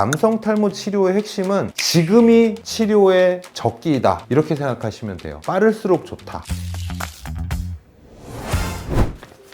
남성 탈모 치료의 핵심은 지금이 치료의 적기이다 이렇게 생각하시면 돼요. 빠를수록 좋다.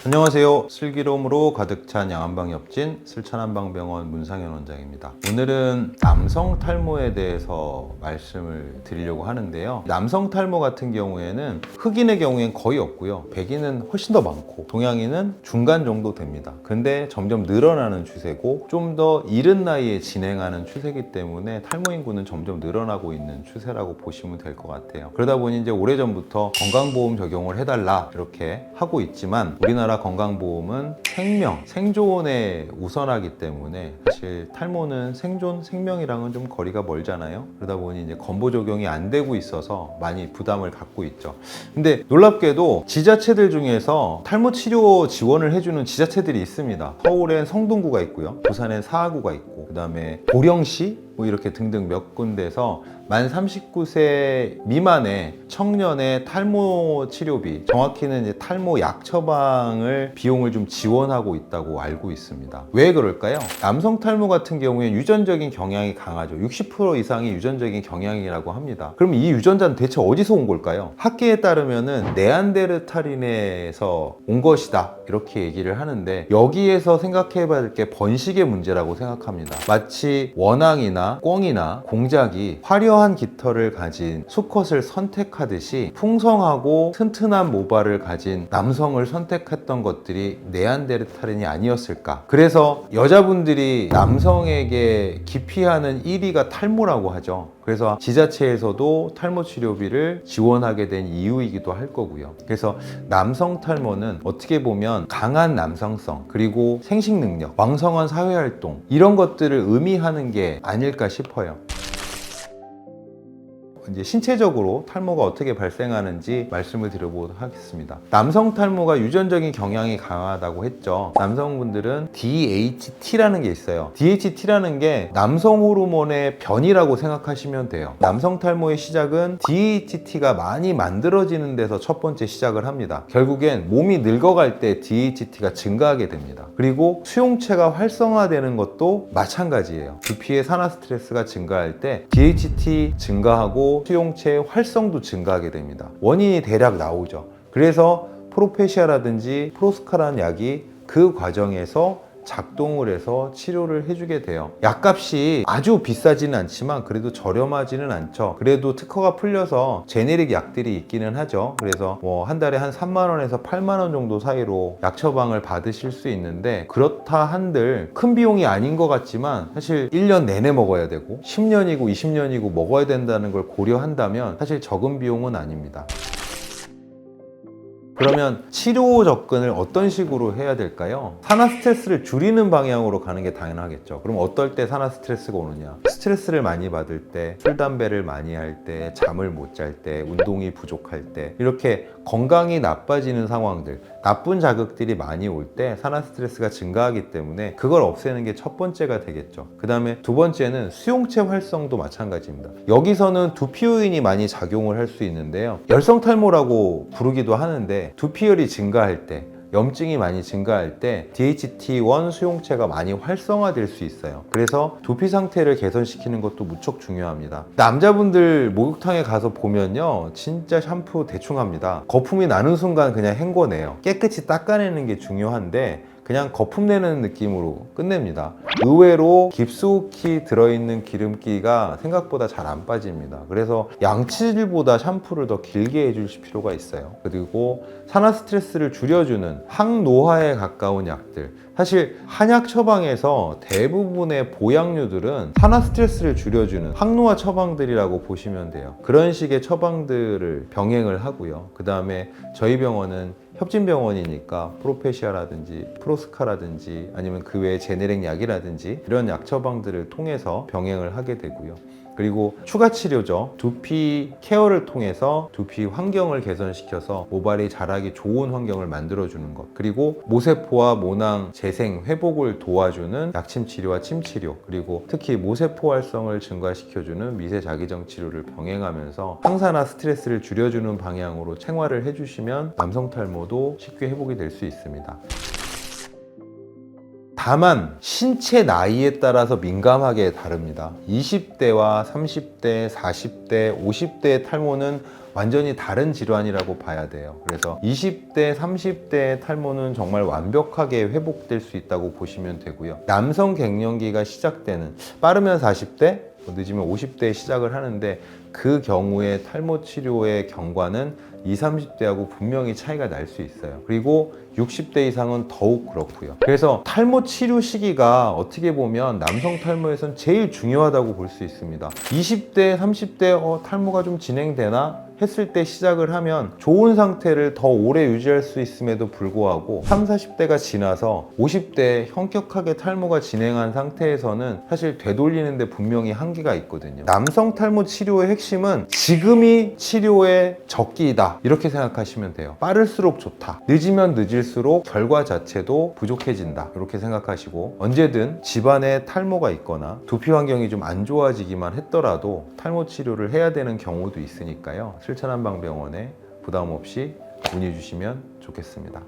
안녕하세요. 슬기로움으로 가득 찬 양한방엽진 슬찬한방병원 문상현 원장입니다. 오늘은 남성 탈모에 대해서 말씀을 드리려고 하는데요. 남성 탈모 같은 경우에는 흑인의 경우엔 거의 없고요. 백인은 훨씬 더 많고 동양인은 중간 정도 됩니다. 근데 점점 늘어나는 추세고 좀 더 이른 나이에 진행하는 추세이기 때문에 탈모 인구는 점점 늘어나고 있는 추세라고 보시면 될 것 같아요. 그러다 보니 이제 오래전부터 건강보험 적용을 해달라 이렇게 하고 있지만 우리나라 건강보험은 생존에 우선하기 때문에 사실 탈모는 생존, 생명이랑은 좀 거리가 멀잖아요. 그러다 보니 이제 건보 적용이 안 되고 있어서 많이 부담을 갖고 있죠. 근데 놀랍게도 지자체들 중에서 탈모 치료 지원을 해주는 지자체들이 있습니다. 서울엔 성동구가 있고요. 부산엔 사하구가 있고, 그 다음에 보령시 뭐 이렇게 등등 몇 군데서 만 39세 미만의 청년의 탈모 치료비, 정확히는 이제 탈모 약 처방을 비용을 좀 지원하고 있다고 알고 있습니다. 왜 그럴까요? 남성 탈모 같은 경우에 유전적인 경향이 강하죠. 60% 이상이 유전적인 경향이라고 합니다. 그럼 이 유전자는 대체 어디서 온 걸까요? 학계에 따르면은 네안데르탈인에서 온 것이다 이렇게 얘기를 하는데, 여기에서 생각해 봐야 될 게 번식의 문제라고 생각합니다. 마치 원앙이나 꿩이나 공작이 화려한 깃털을 가진 수컷을 선택하듯이 풍성하고 튼튼한 모발을 가진 남성을 선택했던 것들이 네안데르탈인이 아니었을까. 그래서 여자분들이 남성에게 기피하는 1위가 탈모라고 하죠. 그래서 지자체에서도 탈모 치료비를 지원하게 된 이유이기도 할 거고요. 그래서 남성 탈모는 어떻게 보면 강한 남성성, 그리고 생식 능력, 왕성한 사회활동, 이런 것들을 의미하는 게 아닐까 싶어요. 이제 신체적으로 탈모가 어떻게 발생하는지 말씀을 드려보도록 하겠습니다. 남성 탈모가 유전적인 경향이 강하다고 했죠. 남성분들은 DHT라는 게 있어요. DHT라는 게 남성 호르몬의 변이라고 생각하시면 돼요. 남성 탈모의 시작은 DHT가 많이 만들어지는 데서 첫 번째 시작을 합니다. 결국엔 몸이 늙어갈 때 DHT가 증가하게 됩니다. 그리고 수용체가 활성화되는 것도 마찬가지예요. 두피의 산화 스트레스가 증가할 때 DHT 증가하고 수용체의 활성도 증가하게 됩니다. 원인이 대략 나오죠. 그래서 프로페시아라든지 프로스카라는 약이 그 과정에서 작동을 해서 치료를 해주게 돼요. 약값이 아주 비싸지는 않지만 그래도 저렴하지는 않죠. 그래도 특허가 풀려서 제네릭 약들이 있기는 하죠. 그래서 뭐 한 달에 한 3만 원에서 8만 원 정도 사이로 약 처방을 받으실 수 있는데, 그렇다 한들 큰 비용이 아닌 것 같지만 사실 1년 내내 먹어야 되고 10년이고 20년이고 먹어야 된다는 걸 고려한다면 사실 적은 비용은 아닙니다. 그러면 치료 접근을 어떤 식으로 해야 될까요? 산화 스트레스를 줄이는 방향으로 가는 게 당연하겠죠. 그럼 어떨 때 산화 스트레스가 오느냐? 스트레스를 많이 받을 때, 술, 담배를 많이 할 때, 잠을 못 잘 때, 운동이 부족할 때, 이렇게 건강이 나빠지는 상황들, 나쁜 자극들이 많이 올 때 산화 스트레스가 증가하기 때문에 그걸 없애는 게 첫 번째가 되겠죠. 그 다음에 두 번째는 수용체 활성도 마찬가지입니다. 여기서는 두피 요인이 많이 작용을 할 수 있는데요. 열성 탈모라고 부르기도 하는데, 두피열이 증가할 때, 염증이 많이 증가할 때 DHT1 수용체가 많이 활성화될 수 있어요. 그래서 두피 상태를 개선시키는 것도 무척 중요합니다. 남자분들 목욕탕에 가서 보면요, 진짜 샴푸 대충 합니다. 거품이 나는 순간 그냥 헹궈내요. 깨끗이 닦아내는 게 중요한데 그냥 거품 내는 느낌으로 끝냅니다. 의외로 깊숙이 들어있는 기름기가 생각보다 잘 안 빠집니다. 그래서 양치질보다 샴푸를 더 길게 해주실 필요가 있어요. 그리고 산화 스트레스를 줄여주는 항노화에 가까운 약들, 사실 한약 처방에서 대부분의 보약류들은 산화 스트레스를 줄여주는 항노화 처방들이라고 보시면 돼요. 그런 식의 처방들을 병행을 하고요. 그 다음에 저희 병원은 협진병원이니까 프로페시아라든지 프로스카라든지 아니면 그 외에 제네릭 약이라든지 이런 약 처방들을 통해서 병행을 하게 되고요. 그리고 추가 치료죠. 두피 케어를 통해서 두피 환경을 개선시켜서 모발이 자라기 좋은 환경을 만들어주는 것, 그리고 모세포와 모낭 재생, 회복을 도와주는 약침 치료와 침 치료, 그리고 특히 모세포 활성을 증가시켜주는 미세 자기정 치료를 병행하면서 항산화 스트레스를 줄여주는 방향으로 생활을 해주시면 남성 탈모도 쉽게 회복이 될 수 있습니다. 다만 신체 나이에 따라서 민감하게 다릅니다. 20대와 30대, 40대, 50대의 탈모는 완전히 다른 질환이라고 봐야 돼요. 그래서 20대, 30대의 탈모는 정말 완벽하게 회복될 수 있다고 보시면 되고요. 남성 갱년기가 시작되는, 빠르면 40대, 늦으면 50대에 시작을 하는데, 그 경우에 탈모 치료의 경과는 20, 30대하고 분명히 차이가 날 수 있어요. 그리고 60대 이상은 더욱 그렇고요. 그래서 탈모 치료 시기가 어떻게 보면 남성 탈모에선 제일 중요하다고 볼 수 있습니다. 20대, 30대 탈모가 좀 진행되나? 했을 때 시작을 하면 좋은 상태를 더 오래 유지할 수 있음에도 불구하고 30, 40대가 지나서 50대에 현격하게 탈모가 진행한 상태에서는 사실 되돌리는데 분명히 한계가 있거든요. 남성 탈모 치료의 핵심은 지금이 치료의 적기이다, 이렇게 생각하시면 돼요. 빠를수록 좋다, 늦으면 늦을수록 결과 자체도 부족해진다, 이렇게 생각하시고, 언제든 집안에 탈모가 있거나 두피 환경이 좀 안 좋아지기만 했더라도 탈모 치료를 해야 되는 경우도 있으니까요. 실천한방병원에 부담 없이 문의 주시면 좋겠습니다.